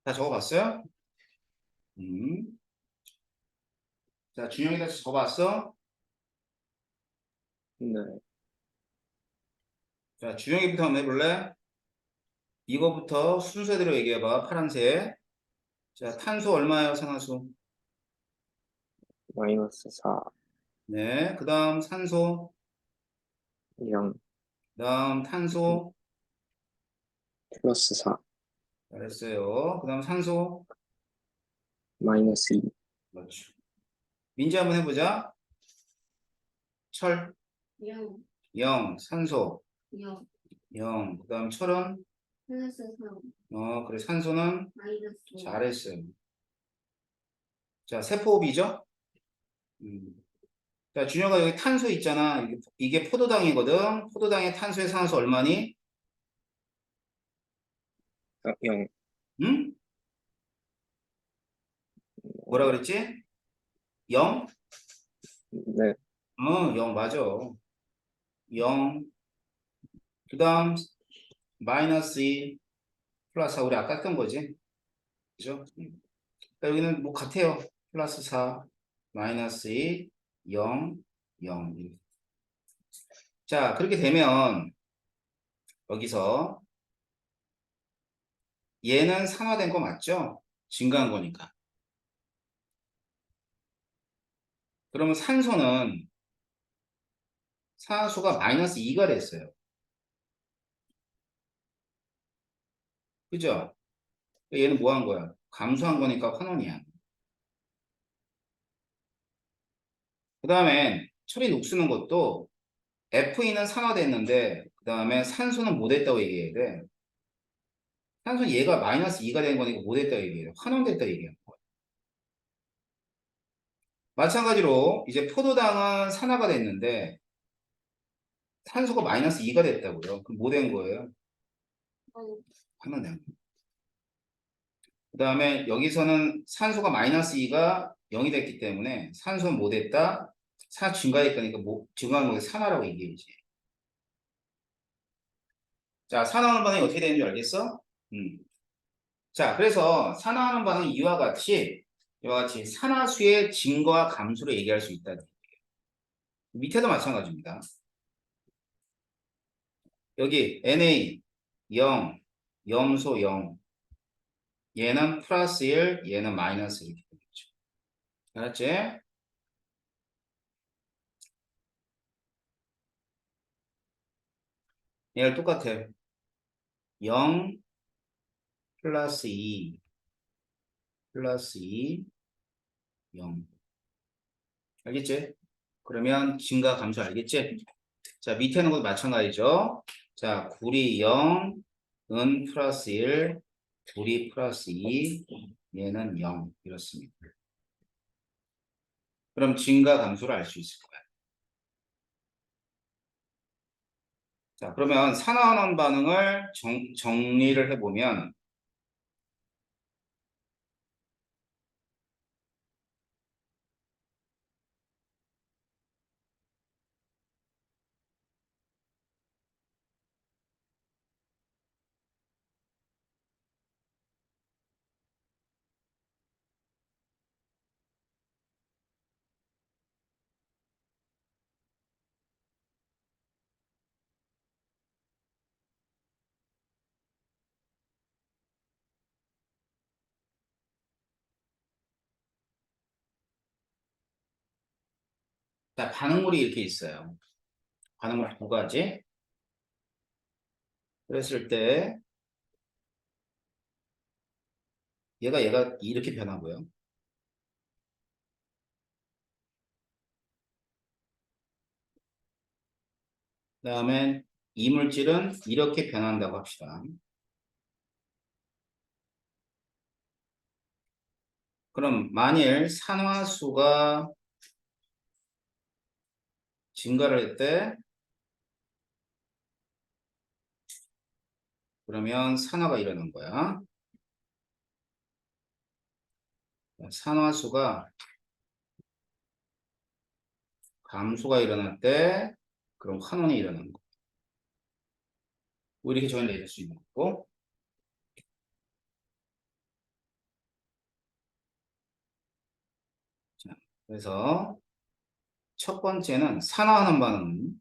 다 적어봤어요? 자, 준영이 다시 적어봤어? 네. 자, 준영이부터 한번 해볼래? 이거부터 순서대로 얘기해봐. 파란색. 자, 탄소 얼마예요, 산화수? -4, 네. 그 다음 산소. 0, 그 다음 탄소. +4, 잘했어요. 그 다음 산소. -2, 그렇죠. 민지 한번 해보자. 철. 0, 0. 산소. 0, 0. 그 다음 철은? -3, 그래. 산소는? -4. 잘했어요. 자, 세포호흡이죠? 자, 준혁아 여기 탄소 있잖아. 이게 포도당이거든. 포도당의 탄소의 산화수 얼마니? 0, 응? 뭐라 그랬지? 0? 네. 0 맞아. 0. 그 다음 -2 플러스 4 우리 아까 했던 거지. 그죠? 그러니까 여기는 뭐 같아요. +4 -2 0 0. 자, 그렇게 되면 여기서 얘는 산화된 거 맞죠? 증가한 거니까. 그러면 산소는 산화수가 -2가 됐어요. 그죠? 얘는 뭐 한 거야? 감소한 거니까 환원이야. 그 다음에 철이 녹쓰는 것도 FE는 산화됐는데 그 다음에 산소는 못 했다고 얘기해야 돼. 산소는 얘가 -2가 된 거니까 못 했다고 얘기해야 돼. 환원됐다 얘기하는 거야. 마찬가지로 이제 포도당은 산화가 됐는데 산소가 -2가 됐다고요. 그럼 뭐 된 거예요? 환원된 거예요. 그 다음에 여기서는 산소가 -2가 0이 됐기 때문에 산소는 못 했다. 산소 증가했다니까 뭐, 증가한 거에 산화라고 얘기해야지. 자, 산화하는 반응이 어떻게 되는 줄 알겠어? 자, 그래서 산화하는 반응은 이와 같이 산화수의 증가와 감소를 얘기할 수 있다. 밑에도 마찬가지입니다. 여기 Na 0, 염소 0, 얘는 +1, 얘는 -1 이렇게 되겠죠. 알았지? 얘가 똑같아. 0 +2 +2 0. 알겠지? 그러면 증가 감소 알겠지? 자, 밑에 있는 것도 마찬가지죠. 자, 굴이 0, 은 +1, 굴이 +2, 얘는 0 이렇습니다. 그럼 증가 감소를 알 수 있을 거야. 자, 그러면 산화환원 반응을 정리를 해보면 자, 반응물이 이렇게 있어요. 반응물 두 가지. 그랬을 때 얘가 이렇게 변하고요. 그 다음에 이물질은 이렇게 변한다고 합시다. 그럼 만일 산화수가 증가를 했대 그러면 산화가 일어난 거야. 산화수가 감소가 일어날 때 그럼 환원이 일어나는 거. 뭐 이렇게 정의를 내릴 수 있는 거고. 그래서 첫 번째는 산화하는 반응은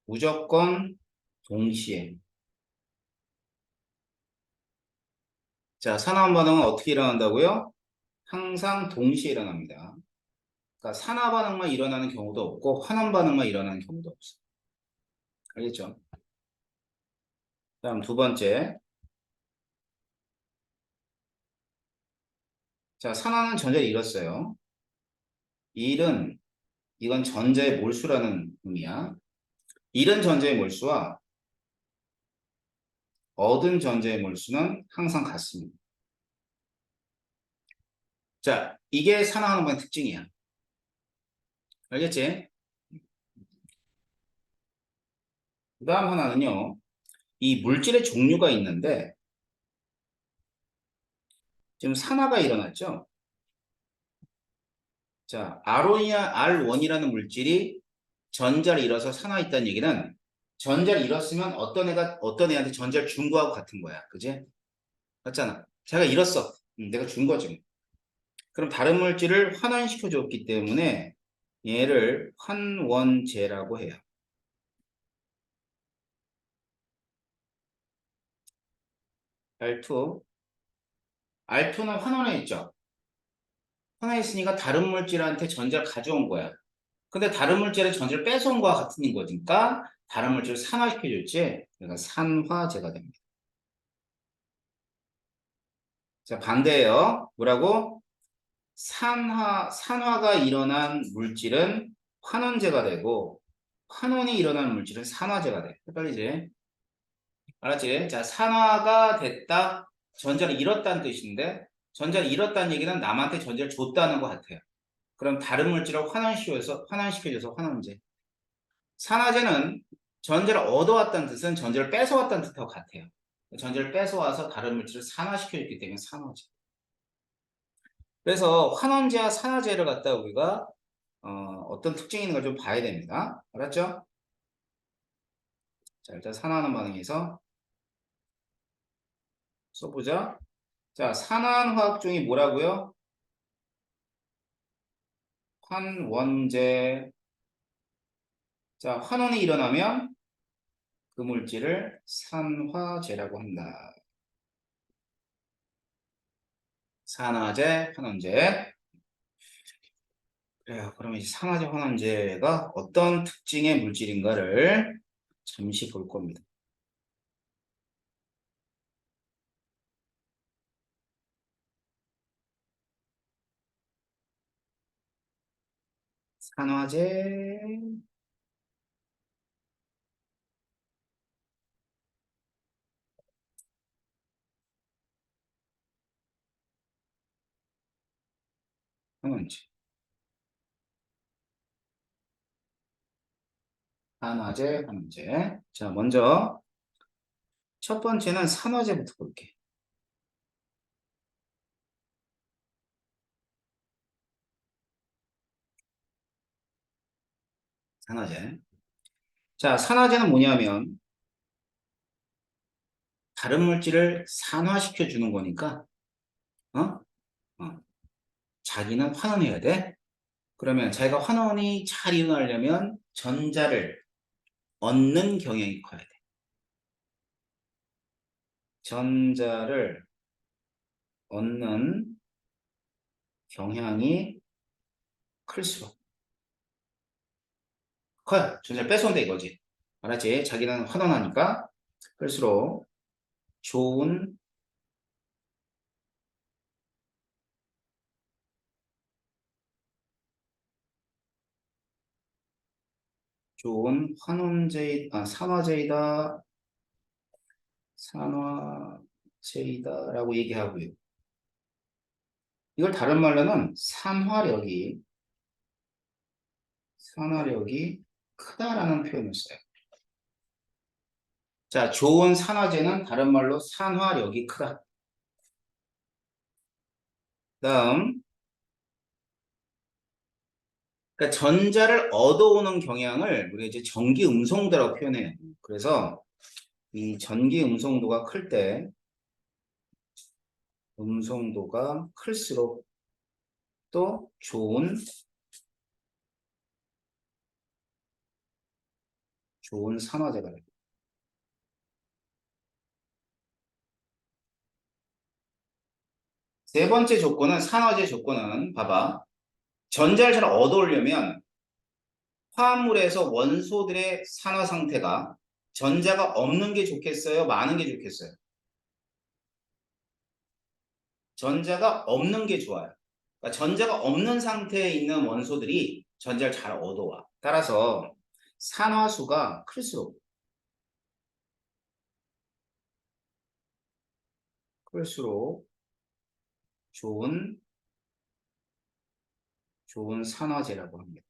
무조건 동시에. 자, 산화하는 반응은 어떻게 일어난다고요? 항상 동시에 일어납니다. 그러니까 산화 반응만 일어나는 경우도 없고 환원 반응만 일어나는 경우도 없어요. 알겠죠? 다음 두 번째. 자, 산화는 전자를 잃었어요. 잃은, 이건 전자의 몰수라는 의미야. 잃은 전자의 몰수와 얻은 전자의 몰수는 항상 같습니다. 자, 이게 산화하는 반응 특징이야. 알겠지? 그 다음 하나는요. 이 물질의 종류가 있는데 지금 산화가 일어났죠? 자, R1이라는 물질이 전자를 잃어서 산화했다는 얘기는 전자를 잃었으면 어떤 애한테 전자를 준 거하고 같은 거야. 그지? 맞잖아. 제가 잃었어. 내가 준 거지. 그럼 다른 물질을 환원시켜 줬기 때문에 얘를 환원제라고 해요. R2. R2는 환원했죠. 환원했으니까 다른 물질한테 전자를 가져온 거야. 근데 다른 물질의 전자를 뺏어온 거와 같은 거니까 다른 물질을 산화시켜줬지. 그러니까 산화제가 됩니다. 자, 반대예요. 뭐라고? 산화가 일어난 물질은 환원제가 되고 환원이 일어난 물질은 산화제가 돼. 헷갈리지? 알았지? 자, 산화가 됐다. 전자를 잃었다는 뜻인데 전자를 잃었다는 얘기는 남한테 전자를 줬다는 것 같아요. 그럼 다른 물질을 환원시켜줘서 환원제. 산화제는 전자를 얻어왔다는 뜻은 전자를 뺏어왔다는 뜻하고 같아요. 전자를 뺏어와서 다른 물질을 산화시켜줬기 때문에 산화제. 그래서 환원제와 산화제를 갖다 우리가 어떤 특징이 있는 걸 좀 봐야 됩니다. 알았죠? 자, 일단 산화하는 반응에서 써보자. 자, 산화한 화학종이 뭐라고요? 환원제. 자, 환원이 일어나면 그 물질을 산화제라고 한다. 산화제, 환원제. 그래요. 그러면 이제 산화제, 환원제가 어떤 특징의 물질인가를 잠시 볼 겁니다. 산화제, 환원제. 산화제, 환원제. 자, 먼저 첫 번째는 산화제부터 볼게. 산화제. 자, 산화제는 뭐냐면 다른 물질을 산화시켜 주는 거니까 어? 어. 자기는 환원해야 돼. 그러면 자기가 환원이 잘 일어나려면 전자를 얻는 경향이 커야 돼. 전자를 얻는 경향이 클수록 커요. 전자를 뺏어온다 이거지. 알았지? 자기는 환원하니까 클수록 좋은 산화제이다. 산화제이다라고 얘기하고요. 이걸 다른 말로는 산화력이 크다라는 표현을 써요. 자, 좋은 산화제는 다른 말로 산화력이 크다. 다음, 그러니까 전자를 얻어오는 경향을 우리가 이제 전기 음성도라고 표현해요. 그래서 이 전기 음성도가 클 때 음성도가 클수록 또 좋은 산화제가 됩니다. 세 번째 조건은 산화제 조건은 봐봐. 전자를 잘 얻어오려면 화합물에서 원소들의 산화 상태가 전자가 없는 게 좋겠어요? 많은 게 좋겠어요? 전자가 없는 게 좋아요. 그러니까 전자가 없는 상태에 있는 원소들이 전자를 잘 얻어와. 따라서 산화수가 클수록 좋은 산화제라고 합니다.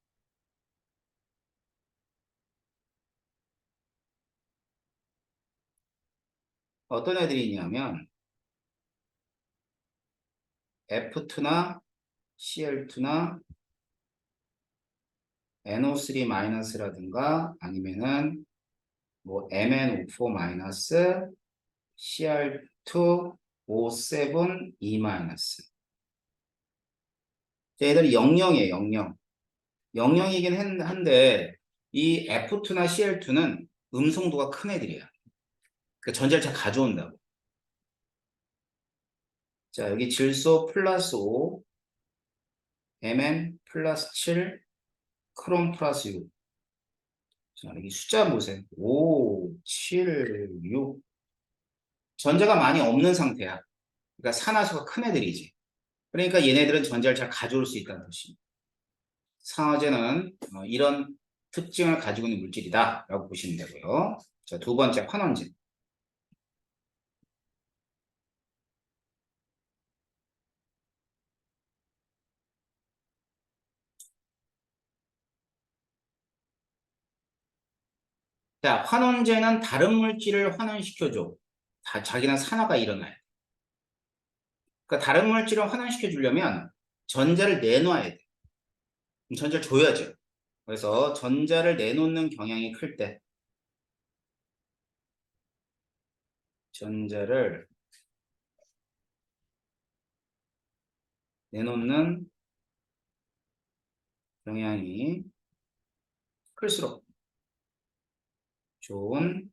어떤 애들이 있냐면 F2나 Cl2나 NO3-라든가 아니면은 뭐 MnO4- Cr2O7E-. 얘들이 00이에요. 00. 00이긴 한데 이 F2나 Cl2는 음성도가 큰 애들이야. 그러니까 전자를 잘 가져온다고. 자, 여기 질소 플러스 5, Mn 플러스 7, 크롬 플러스 6. 자, 여기 숫자 보세요. 5, 7, 6. 전자가 많이 없는 상태야. 그러니까 산화수가 큰 애들이지. 그러니까 얘네들은 전자를 잘 가져올 수 있다는 뜻입니다. 산화제는 이런 특징을 가지고 있는 물질이다 라고 보시면 되고요. 자, 두 번째 환원제. 자, 환원제는 다른 물질을 환원시켜줘. 자기는 산화가 일어나요. 그러니까 다른 물질을 환원시켜 주려면 전자를 내놔야 돼. 전자를 줘야죠. 그래서 전자를 내놓는 경향이 클 때 전자를 내놓는 경향이 클수록 좋은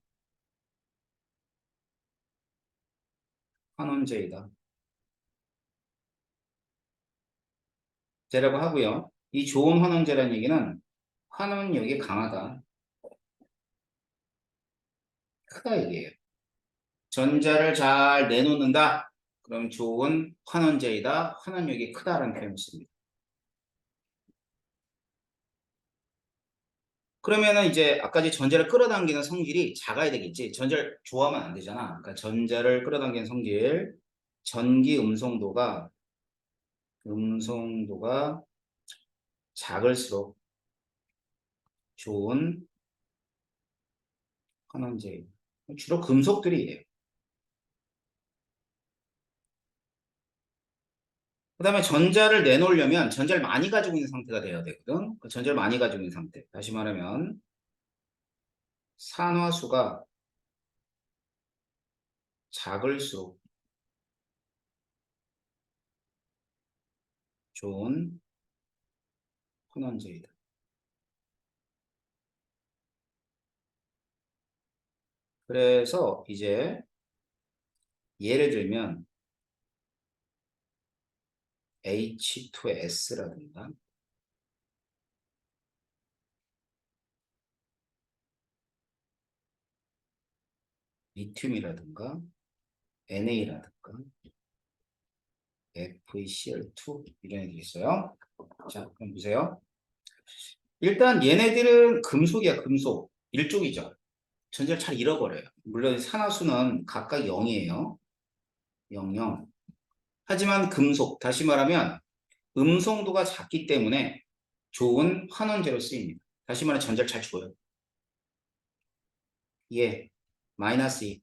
환원제이다. 제라고 하고요. 이 좋은 환원제라는 얘기는 환원력이 강하다. 크다 얘기예요. 전자를 잘 내놓는다. 그럼 좋은 환원제이다. 환원력이 크다라는 표현을 씁니다. 그러면은 이제 아까 전자를 끌어당기는 성질이 작아야 되겠지. 전자를 좋아하면 안 되잖아. 그러니까 전자를 끌어당기는 성질, 전기 음성도가 작을수록 좋은 환원제. 주로 금속들이에요. 그 다음에 전자를 내놓으려면 전자를 많이 가지고 있는 상태가 돼야 되거든. 전자를 많이 가지고 있는 상태. 다시 말하면 산화수가 작을수록 좋은 환원제이다. 그래서 이제 예를 들면 H2S라든가 리튬이라든가 NA라든가 FeCl2 이런 애들이 있어요. 자, 그럼 보세요. 일단 얘네들은 금속이야, 금속. 일족이죠. 전자를 잘 잃어버려요. 물론 산화수는 각각 0이에요. 0, 0. 하지만 금속, 다시 말하면 음성도가 작기 때문에 좋은 환원제로 쓰입니다. 다시 말하면 전자를 잘 줘요. 예, 마이너스 2.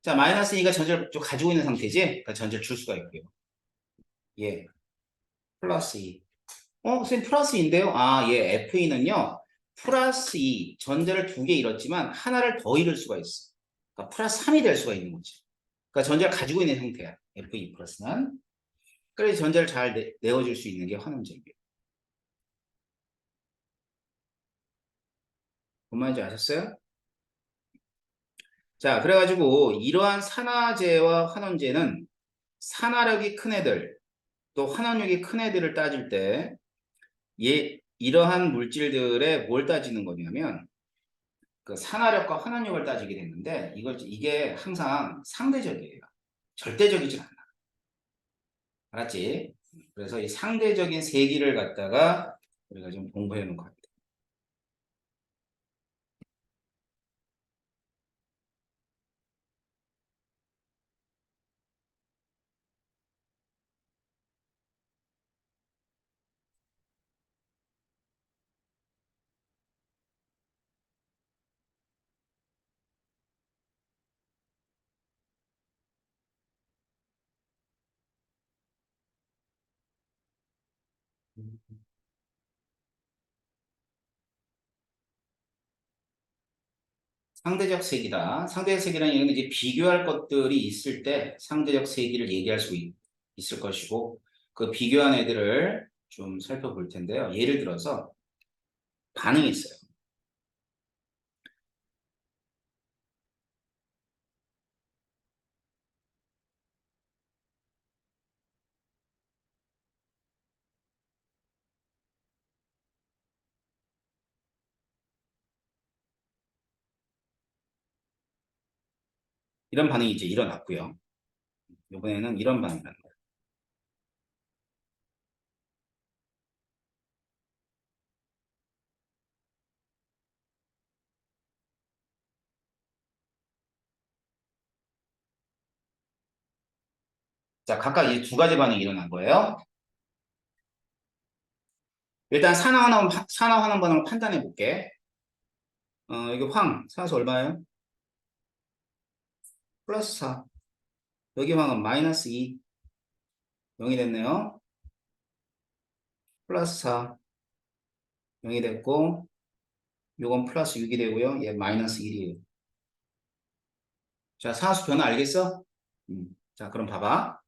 자, 마이너스 2가 전자를 좀 가지고 있는 상태지? 그러니까 전자를 줄 수가 있고요. 예, 플러스 2. 선생님 플러스 2인데요? 아, 예, FE는요. 플러스 2, 전자를 두 개 잃었지만 하나를 더 잃을 수가 있어. 그러니까 플러스 3이 될 수가 있는 거지. 그러니까 전자를 가지고 있는 상태야. Fe 플러스는. 그래서 전자를 잘 내어줄 수 있는 게 환원제입니다. 뭔 말인지 아셨어요? 자, 그래가지고 이러한 산화제와 환원제는 산화력이 큰 애들, 또 환원력이 큰 애들을 따질 때 이러한 물질들의 뭘 따지는 거냐면 그 산화력과 환원력을 따지게 됐는데 이게 항상 상대적이에요. 절대적이진 않아. 알았지? 그래서 이 상대적인 세기를 갖다가 우리가 좀 공부해 놓은 것 같아요. 상대적 세기다. 상대적 세기라는 얘기는 이제 비교할 것들이 있을 때 상대적 세기를 얘기할 수 있을 것이고 그 비교한 애들을 좀 살펴볼 텐데요. 예를 들어서 반응이 있어요. 이런 반응이 이제 일어났고요. 이번에는 이런 반응이 일어납니다. 자, 각각 이 두 가지 반응이 일어난 거예요. 일단 산화 환원 반응을 판단해 볼게. 이게 산화수 얼마예요? 플러스 4. 여기 황은 마이너스 2. 0이 됐네요. 플러스 4. 0이 됐고, 요건 플러스 6이 되고요. 얘 마이너스 1이에요. 자, 산화수 변화 알겠어? 자, 그럼 봐봐.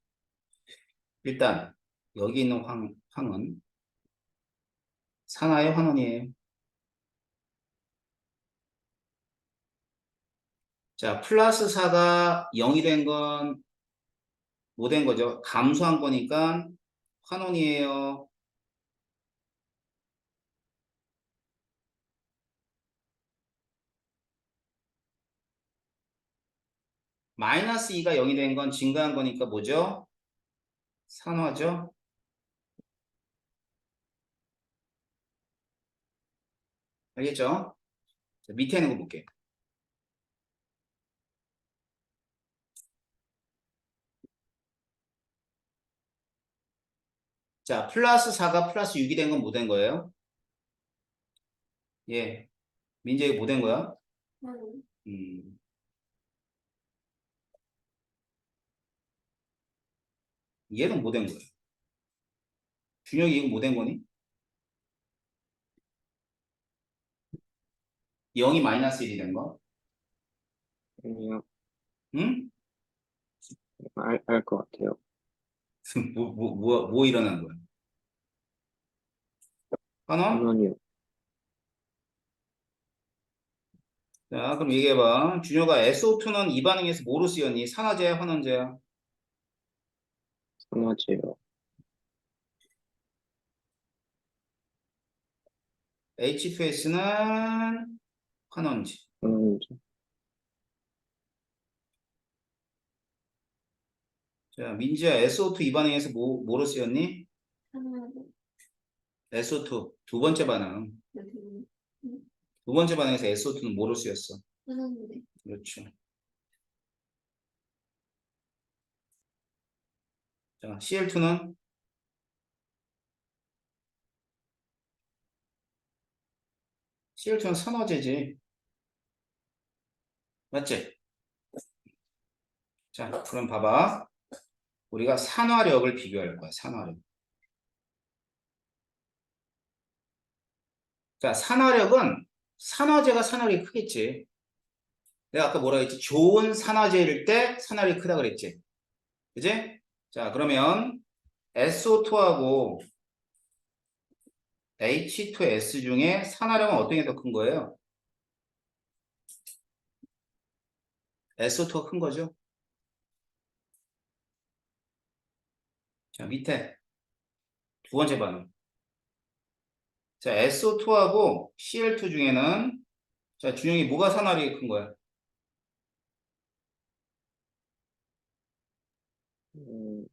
일단, 여기 있는 황은 산화의 환원이에요. 자, 플러스 4가 0이 된 건 뭐 된 거죠? 감소한 거니까 환원이에요. 마이너스 2가 0이 된 건 증가한 거니까 뭐죠? 산화죠? 알겠죠? 자, 밑에 있는 거 볼게. 자, 플러스 4가 플러스 6이 된 건 뭐 된 거예요? 예. 민재이 뭐 된 거야? 응. 음, 얘는 뭐 된 거야? 준혁이 이거 뭐 된 거니? 0이 마이너스 1이 된 거? 아니요. 응? 알 것 같아요. 뭐 일어난 거야? 환원? 환원이요. 자, 그럼 얘기해봐. 준혁아, SO2는 이 반응에서 뭐로 쓰였니? 산화제야, 환원제야? 산화제요. H2S는 환원제. 환원제. 자, 민지야, SO2 이 반응에서 뭐로 쓰였니? 하나도 SO2 두 번째 반응. 여기 두 번째 반응에서 SO2는 뭐로 쓰였어? 하나인데 그렇죠. 자, CL2는 산화제지. 맞지? 자, 그럼 봐봐. 우리가 산화력을 비교할 거야, 산화력. 자, 산화력은 산화제가 산화력이 크겠지. 내가 아까 뭐라 했지? 좋은 산화제일 때 산화력이 크다 그랬지. 그지? 자, 그러면 SO2하고 H2S 중에 산화력은 어떤 게 더 큰 거예요? SO2가 큰 거죠? 자, 밑에 두 번째 반응. 자, SO2하고 Cl2 중에는 자, 준영이 뭐가 산화력이 큰 거야? 음,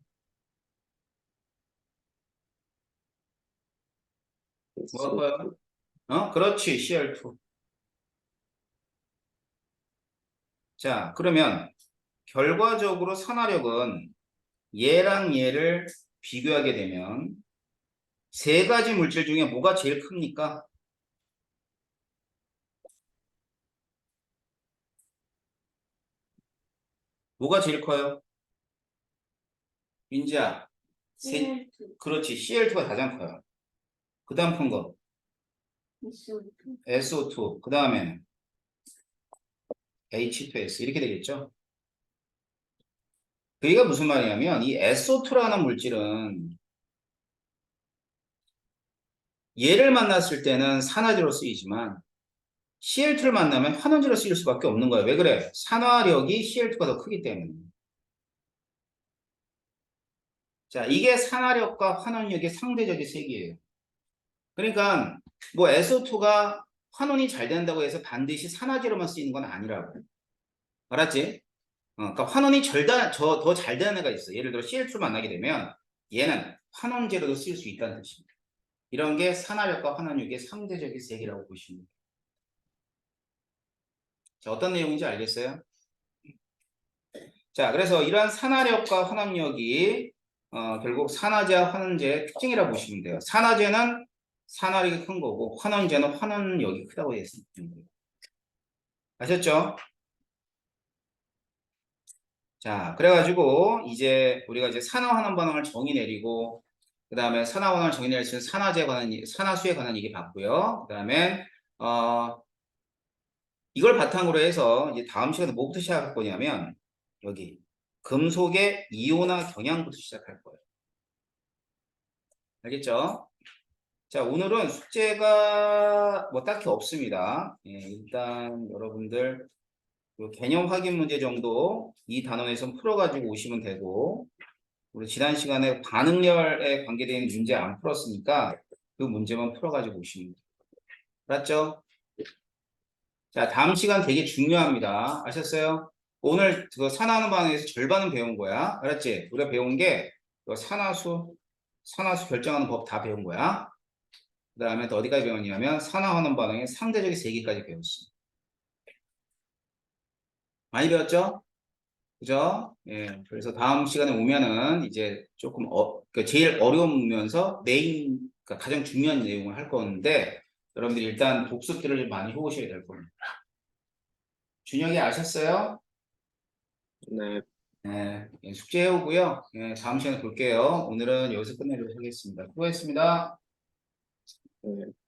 뭐가 커요? SO2. 그렇지, Cl2. 자, 그러면 결과적으로 산화력은 얘랑 얘를 비교하게 되면 세 가지 물질 중에 뭐가 제일 큽니까? 뭐가 제일 커요? 민지야, CL2, 그렇지, Cl2가 가장 커요. 그 다음 큰 거, SO2, SO2, 그 다음에는 H2S 이렇게 되겠죠? 그게 무슨 말이냐면 이 SO2라는 물질은 얘를 만났을 때는 산화제로 쓰이지만 Cl2를 만나면 환원제로 쓰일 수밖에 없는 거예요. 왜 그래? 산화력이 Cl2가 더 크기 때문에. 자, 이게 산화력과 환원력의 상대적인 세기예요. 그러니까 뭐 SO2가 환원이 잘 된다고 해서 반드시 산화제로만 쓰이는 건 아니라고. 알았지? 그러니까 환원이 더 잘 되는 애가 있어. 예를 들어 CL2를 만나게 되면 얘는 환원제로도 쓸 수 있다는 뜻입니다. 이런 게 산화력과 환원력의 상대적인 세기라고 보시면 돼요. 자, 어떤 내용인지 알겠어요? 자, 그래서 이러한 산화력과 환원력이 결국 산화제와 환원제의 특징이라고 보시면 돼요. 산화제는 산화력이 큰 거고 환원제는 환원력이 크다고 했습니다. 아셨죠? 자, 그래가지고 이제 우리가 이제 산화환원 반응을 정의 내리고 그 다음에 산화환원을 정의 내릴 수 있는 산화수에 관한 얘기 봤고요. 그 다음에 이걸 바탕으로 해서 이제 다음 시간에 뭐부터 시작할 거냐면 여기 금속의 이온화 경향부터 시작할 거예요. 알겠죠? 자, 오늘은 숙제가 뭐 딱히 없습니다. 예, 일단 여러분들 요 개념 확인 문제 정도 이 단원에서 풀어가지고 오시면 되고 우리 지난 시간에 반응열에 관계된 문제 안 풀었으니까 그 문제만 풀어가지고 오시면 돼요. 알았죠? 자, 다음 시간 되게 중요합니다. 아셨어요? 오늘 그 산화하는 반응에서 절반은 배운 거야. 알았지? 우리가 배운 게 산화수 결정하는 법 다 배운 거야. 그 다음에 또 어디까지 배웠냐면 산화하는 반응의 상대적인 세기까지 배웠어. 많이 배웠죠? 그죠? 예. 그래서 다음 시간에 오면은 이제 조금 그 제일 어려우면서 그러니까 가장 중요한 내용을 할 건데 여러분들이 일단 복습들을 좀 많이 해오셔야 될 겁니다. 준혁이 아셨어요? 네. 네, 예, 숙제 해오고요. 예, 다음 시간에 볼게요. 오늘은 여기서 끝내도록 하겠습니다. 수고했습니다. 네.